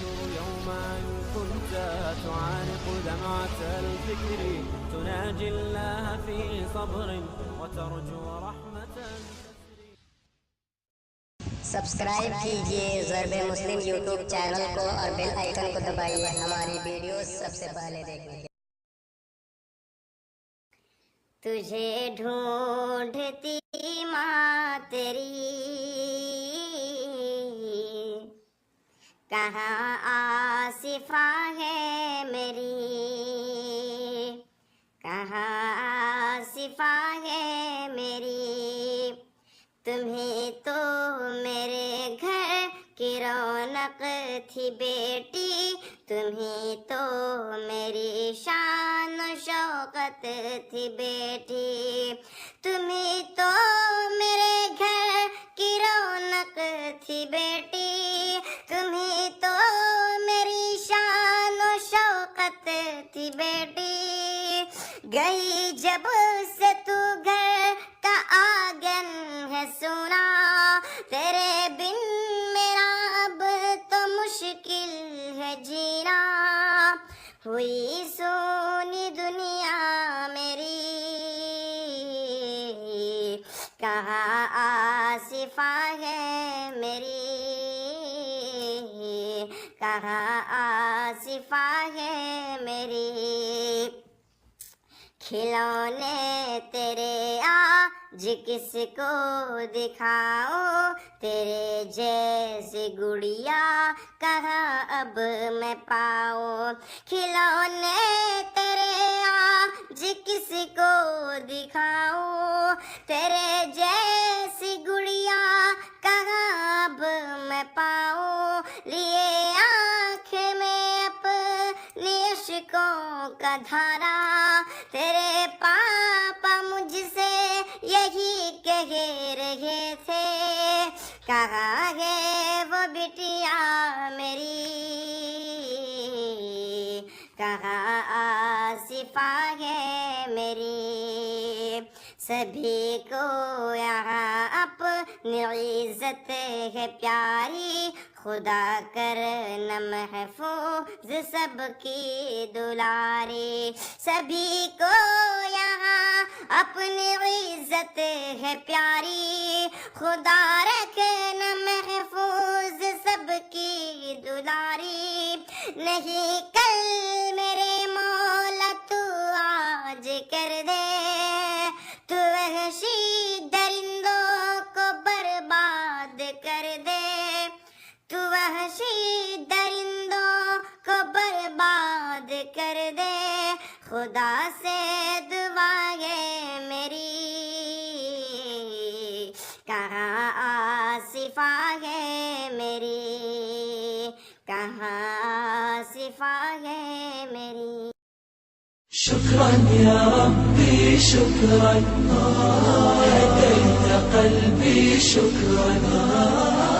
واذكر يوما كنت تعانق دمعة الفكر تناجي الله في صبر وترجو رحمة. سبسکرائب کیجئے ضرب مسلم یوٹیوب چینل کو اور بیل آئیکن کو دبائیے ہماری ویڈیوز سب سے پہلے دیکھنے کے. تجھے ڈھونڈتی ماں تیری کہاں آصفہ ہے میری، کہاں آصفہ ہے میری. تمہیں تو میرے گھر کی رونق تھی بیٹی، تمہیں تو میری شان و شوکت تھی بیٹی. تمہیں تو میرے گھر کی رونق تھی بیٹی، تمہیں تو میری شان و شوکت تھی بیٹی. گئی جب سے تو گھر کا آنگن ہے سونا، تیرے بن میرا اب تو مشکل ہے جینا. ہوئی سونی دنیا میری، کہاں آصفہ ہے میری، کہاں آصفہ ہے میری. کھلونے تیرے آج کس کو دکھاؤ، تیرے جیسی گڑیا کہاں اب میں پاؤں. کھلونے تیرے آج کس کو دکھاؤں، تیرے جیسی گڑیا کہاں اب میں پاؤں. لیے آنکھ میں اپنے عشقوں کا دھارا، تیرے پاپا مجھ سے یہی کہہ رہے تھے، کہاں ہے وہ بٹیا میری، کہاں آصفہ ہے میری. سبھی کو یہاں اپنی عزت ہے پیاری، خدا کرنا محفوظ سب کی دلاری. سبھی کو یہاں اپنی عزت ہے پیاری، خدا رکھنا محفوظ سب کی دلاری. نہیں کل میرے مولا تو آج کر دے، تو وحشی درندوں کو برباد کر دے، تو وحشی درندوں کو برباد کر دے. خدا سے دعا ہے میری، کہاں آصفہ ہے میری، کہاں آصفہ ہے میری. شكرا يا ربي شكرا، هديت قلبي شكرا.